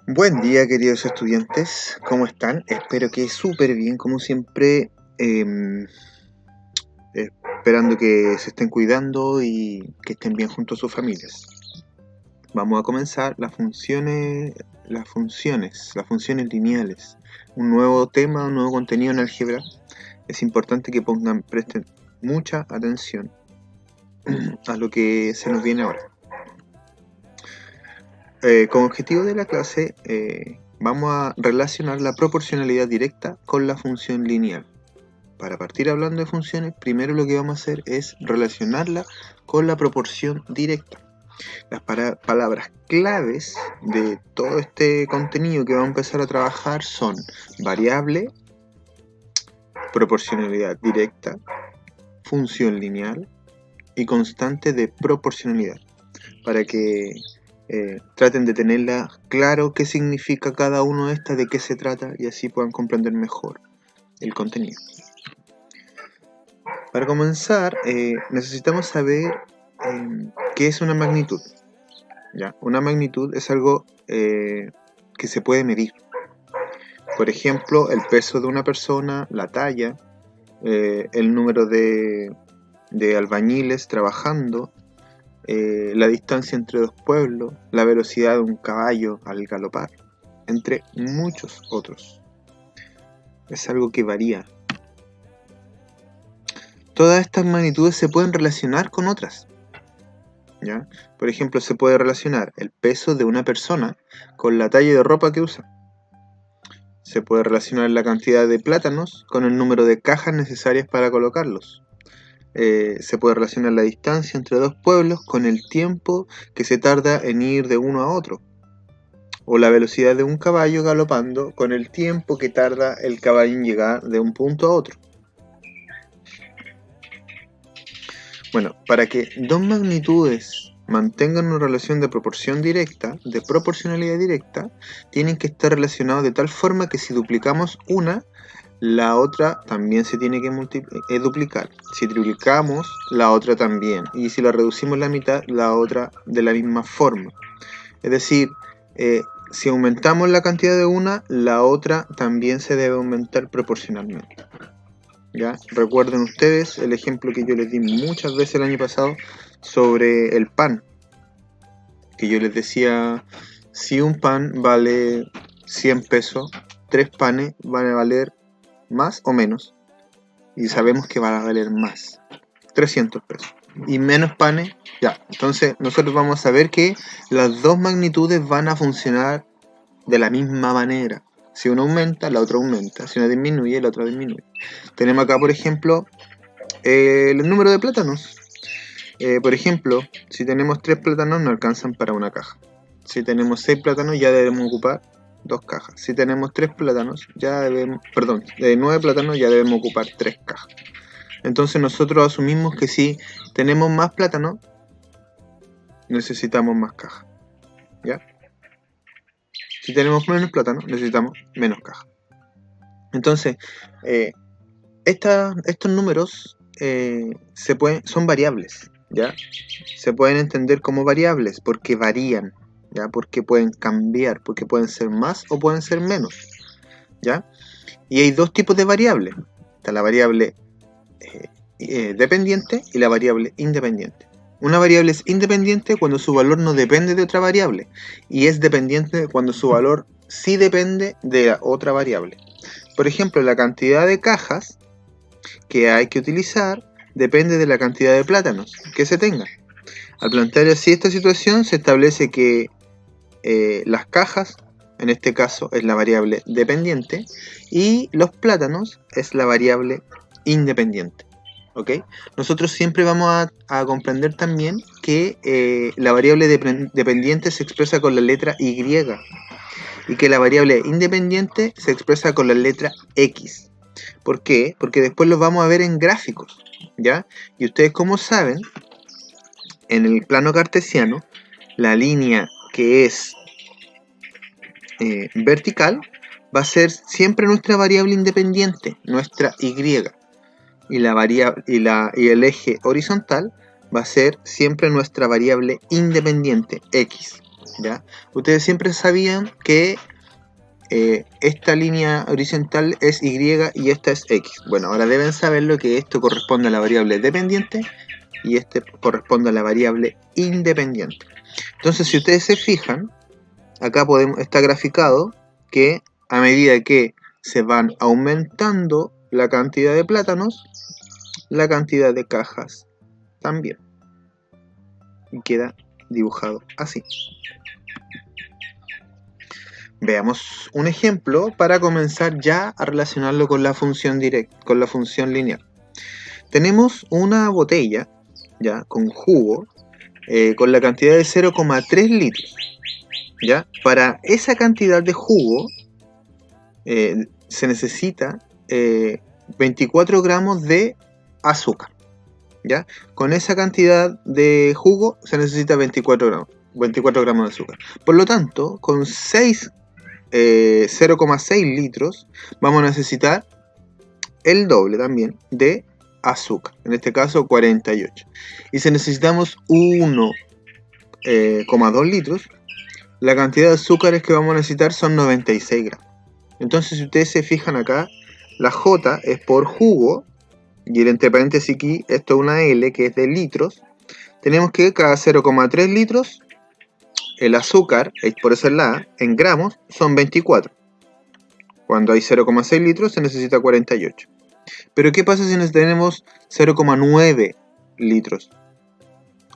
Buen día, queridos estudiantes. ¿Cómo están? Espero que súper bien, como siempre. Esperando que se estén cuidando y que estén bien junto a sus familias. Vamos a comenzar las funciones lineales. Un nuevo tema, un nuevo contenido en álgebra. Es importante que presten mucha atención a lo que se nos viene ahora. Como objetivo de la clase, vamos a relacionar la proporcionalidad directa con la función lineal. Para partir hablando de funciones, primero lo que vamos a hacer es relacionarla con la proporción directa. Las palabras claves de todo este contenido que vamos a empezar a trabajar son variable, proporcionalidad directa, función lineal y constante de proporcionalidad, para que traten de tenerla claro qué significa cada uno de estas, de qué se trata, y así puedan comprender mejor el contenido. Para comenzar, necesitamos saber qué es una magnitud. ¿Ya? Una magnitud es algo que se puede medir. Por ejemplo, el peso de una persona, la talla, el número de albañiles trabajando, la distancia entre dos pueblos, la velocidad de un caballo al galopar, entre muchos otros. Es algo que varía. Todas estas magnitudes se pueden relacionar con otras, ¿ya? Por ejemplo, se puede relacionar el peso de una persona con la talla de ropa que usa. Se puede relacionar la cantidad de plátanos con el número de cajas necesarias para colocarlos. Se puede relacionar la distancia entre dos pueblos con el tiempo que se tarda en ir de uno a otro. O la velocidad de un caballo galopando con el tiempo que tarda el caballo en llegar de un punto a otro. Bueno, para que dos magnitudes mantengan una relación de proporción directa, de proporcionalidad directa, tienen que estar relacionados de tal forma que si duplicamos una, la otra también se tiene que duplicar. Si triplicamos, la otra también. Y si la reducimos la mitad, la otra de la misma forma. Es decir, si aumentamos la cantidad de una, la otra también se debe aumentar proporcionalmente. ¿Ya? Recuerden ustedes el ejemplo que yo les di muchas veces el año pasado sobre el pan. Que yo les decía, si un pan vale 100 pesos, 3 panes van a valer más o menos, y sabemos que van a valer más, 300 pesos, y menos panes, ya. Entonces nosotros vamos a saber que las dos magnitudes van a funcionar de la misma manera. Si uno aumenta, la otra aumenta. Si una disminuye, la otra disminuye. Tenemos acá, por ejemplo, el número de plátanos. Por ejemplo, si tenemos 3 plátanos, no alcanzan para una caja. Si tenemos 6 plátanos, ya debemos ocupar 2 cajas. Si tenemos 3 plátanos, 9 plátanos, ya debemos ocupar 3 cajas. Entonces nosotros asumimos que si tenemos más plátanos, necesitamos más cajas, ¿ya? Si tenemos menos plátanos, necesitamos menos cajas. Entonces, estos números son variables, ¿ya? Se pueden entender como variables porque varían, ¿ya? Porque pueden cambiar, porque pueden ser más o pueden ser menos, ¿ya? Y hay dos tipos de variables. Está la variable dependiente y la variable independiente. Una variable es independiente cuando su valor no depende de otra variable, y es dependiente cuando su valor sí depende de la otra variable. Por ejemplo, la cantidad de cajas que hay que utilizar depende de la cantidad de plátanos que se tenga. Al plantear así esta situación, se establece que las cajas, en este caso, es la variable dependiente, y los plátanos es la variable independiente. ¿Ok? Nosotros siempre vamos a comprender también que la variable dependiente se expresa con la letra Y, y que la variable independiente se expresa con la letra X. ¿Por qué? Porque después los vamos a ver en gráficos, ¿ya? Y ustedes, como saben, en el plano cartesiano, la línea que es vertical va a ser siempre nuestra variable independiente, nuestra Y. Y el eje horizontal va a ser siempre nuestra variable independiente, X. ¿ya? Ustedes siempre sabían que esta línea horizontal es Y y esta es X. Bueno, ahora deben saberlo que esto corresponde a la variable dependiente y este corresponde a la variable independiente. Entonces, si ustedes se fijan, acá está graficado que a medida que se van aumentando la cantidad de plátanos, la cantidad de cajas también. Y queda dibujado así. Veamos un ejemplo para comenzar ya a relacionarlo con la función directa, con la función lineal. Tenemos una botella ya con jugo con la cantidad de 0,3 litros. ¿Ya? Para esa cantidad de jugo se necesita 24 gramos de azúcar. ¿Ya? Con esa cantidad de jugo se necesita 24 gramos de azúcar. Por lo tanto, con 0,6 litros vamos a necesitar el doble también de azúcar, en este caso 48. Y si necesitamos 1,2 litros, la cantidad de azúcares que vamos a necesitar son 96 gramos. Entonces, si ustedes se fijan acá, la J es por jugo, y el entre paréntesis aquí, esto es una L que es de litros. Tenemos que cada 0,3 litros, el azúcar, por eso es la A, en gramos, son 24. Cuando hay 0,6 litros se necesita 48. Pero ¿qué pasa si tenemos 0,9 litros?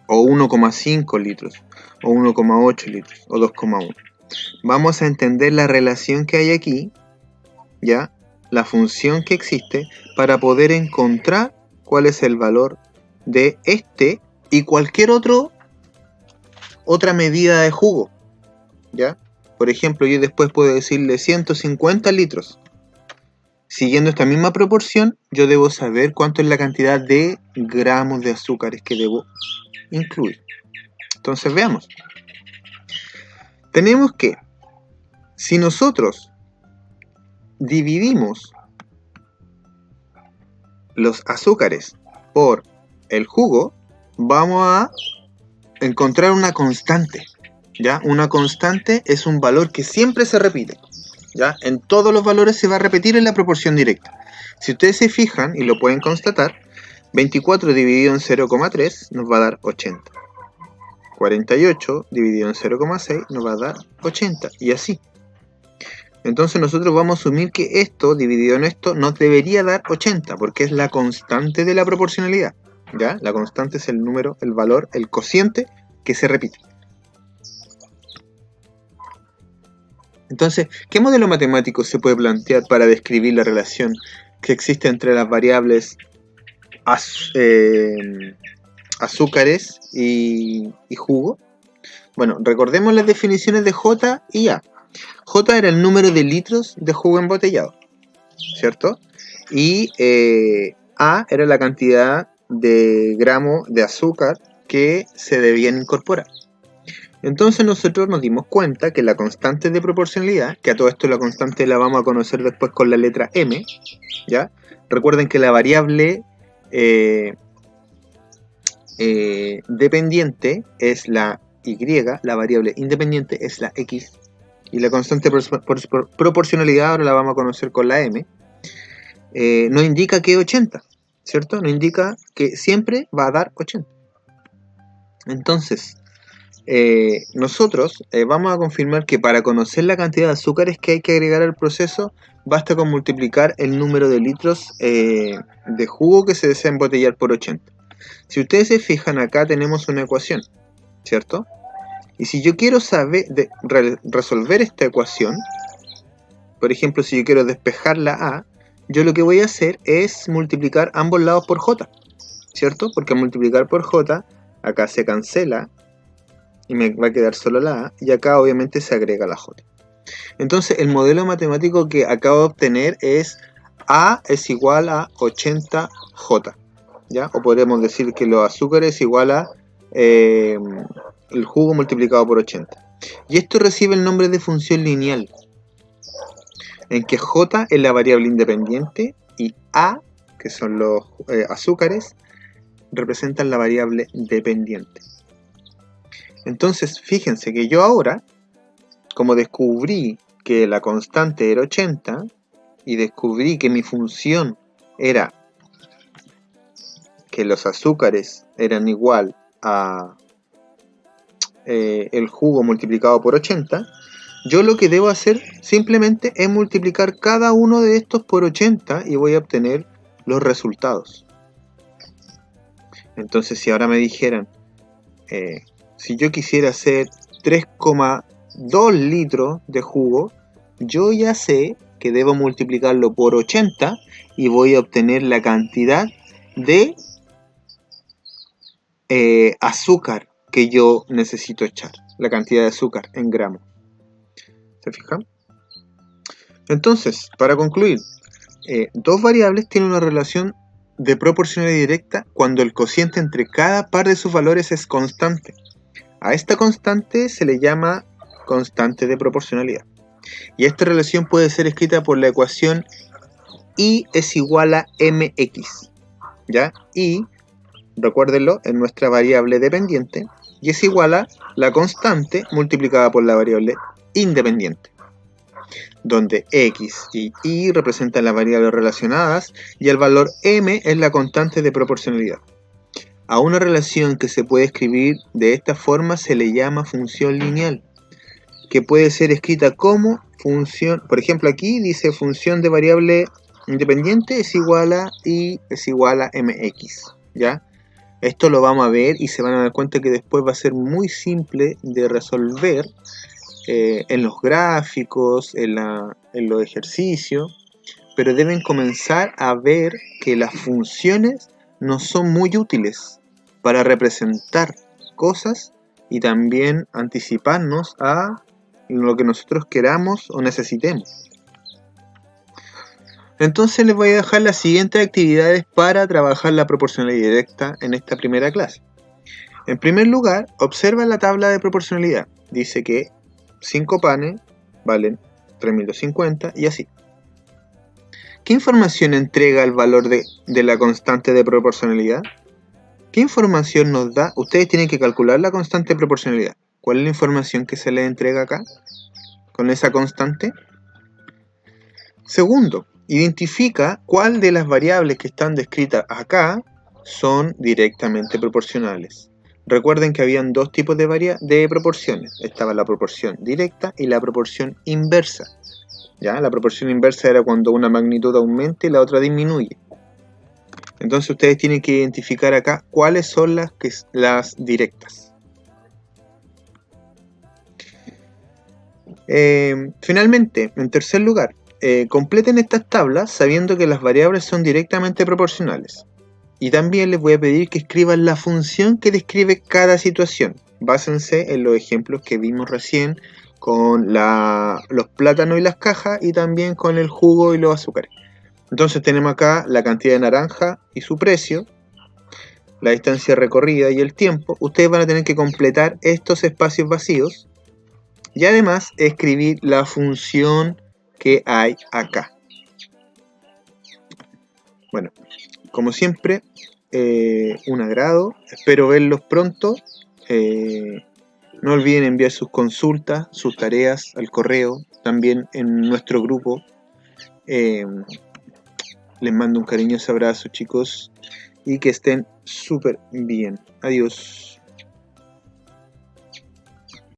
O 1,5 litros, o 1,8 litros, o 2,1. Vamos a entender la relación que hay aquí, ¿ya? La función que existe para poder encontrar cuál es el valor de este y cualquier otra medida de jugo, ¿ya? Por ejemplo, yo después puedo decirle 150 litros. Siguiendo esta misma proporción, yo debo saber cuánto es la cantidad de gramos de azúcares que debo incluir. Entonces veamos. Tenemos que, si nosotros dividimos los azúcares por el jugo, vamos a encontrar una constante, ¿ya? Una constante es un valor que siempre se repite, ¿ya? En todos los valores se va a repetir en la proporción directa. Si ustedes se fijan y lo pueden constatar, 24 dividido en 0,3 nos va a dar 80. 48 dividido en 0,6 nos va a dar 80, y así. Entonces nosotros vamos a asumir que esto dividido en esto nos debería dar 80, porque es la constante de la proporcionalidad, ¿ya? La constante es el número, el valor, el cociente que se repite. Entonces, ¿qué modelo matemático se puede plantear para describir la relación que existe entre las variables azúcares y jugo? Bueno, recordemos las definiciones de J y A. J era el número de litros de jugo embotellado, ¿cierto? Y A era la cantidad de gramos de azúcar que se debían incorporar. Entonces nosotros nos dimos cuenta que la constante de proporcionalidad, que a todo esto la constante la vamos a conocer después con la letra M, ¿ya? Recuerden que la variable dependiente es la Y, la variable independiente es la X, y la constante por proporcionalidad ahora la vamos a conocer con la M, nos indica que 80, ¿cierto? Nos indica que siempre va a dar 80. Entonces, nosotros vamos a confirmar que para conocer la cantidad de azúcares que hay que agregar al proceso, basta con multiplicar el número de litros de jugo que se desea embotellar por 80. Si ustedes se fijan, acá tenemos una ecuación, ¿cierto? Y si yo quiero resolver esta ecuación, por ejemplo, si yo quiero despejar la A, yo lo que voy a hacer es multiplicar ambos lados por J, ¿cierto? Porque al multiplicar por J, acá se cancela y me va a quedar solo la A, y acá obviamente se agrega la J. Entonces el modelo matemático que acabo de obtener es A es igual a 80J, ¿ya? O podemos decir que los azúcares es igual a el jugo multiplicado por 80. Y esto recibe el nombre de función lineal, en que J es la variable independiente y A, que son los azúcares, representan la variable dependiente. Entonces, fíjense que yo ahora, como descubrí que la constante era 80 y descubrí que mi función era que los azúcares eran igual a el jugo multiplicado por 80, yo lo que debo hacer simplemente es multiplicar cada uno de estos por 80 y voy a obtener los resultados. Entonces, si ahora me dijeran, si yo quisiera hacer 3,2 litros de jugo, yo ya sé que debo multiplicarlo por 80 y voy a obtener la cantidad de azúcar que yo necesito echar, la cantidad de azúcar en gramos. ¿Se fijan? Entonces, para concluir, dos variables tienen una relación de proporcionalidad directa cuando el cociente entre cada par de sus valores es constante. A esta constante se le llama constante de proporcionalidad. Y esta relación puede ser escrita por la ecuación y es igual a mx. ¿Ya? Y, recuérdenlo, es nuestra variable dependiente y es igual a la constante multiplicada por la variable independiente, donde x y y representan las variables relacionadas y el valor m es la constante de proporcionalidad. A una relación que se puede escribir de esta forma se le llama función lineal, que puede ser escrita como función, por ejemplo aquí dice función de variable independiente es igual a y es igual a mx, ¿ya? Esto lo vamos a ver y se van a dar cuenta que después va a ser muy simple de resolver en los gráficos, en los ejercicios, pero deben comenzar a ver que las funciones no son muy útiles para representar cosas y también anticiparnos a lo que nosotros queramos o necesitemos. Entonces les voy a dejar las siguientes actividades para trabajar la proporcionalidad directa en esta primera clase. En primer lugar, observa la tabla de proporcionalidad. Dice que 5 panes valen 3.250 y así. ¿Qué información entrega el valor de la constante de proporcionalidad? ¿Qué información nos da? Ustedes tienen que calcular la constante de proporcionalidad. ¿Cuál es la información que se les entrega acá con esa constante? Segundo, identifica cuál de las variables que están descritas acá son directamente proporcionales. Recuerden que habían dos tipos de proporciones. Estaba la proporción directa y la proporción inversa. ¿Ya? La proporción inversa era cuando una magnitud aumenta y la otra disminuye. Entonces ustedes tienen que identificar acá cuáles son las directas. Finalmente, en tercer lugar, completen estas tablas sabiendo que las variables son directamente proporcionales. Y también les voy a pedir que escriban la función que describe cada situación. Básense en los ejemplos que vimos recién con los plátanos y las cajas y también con el jugo y los azúcares. Entonces tenemos acá la cantidad de naranja y su precio, la distancia recorrida y el tiempo. Ustedes van a tener que completar estos espacios vacíos y además escribir la función que hay acá. Bueno, como siempre, un agrado. Espero verlos pronto. No olviden enviar sus consultas, sus tareas al correo, también en nuestro grupo. Les mando un cariñoso abrazo, chicos, y que estén súper bien. Adiós.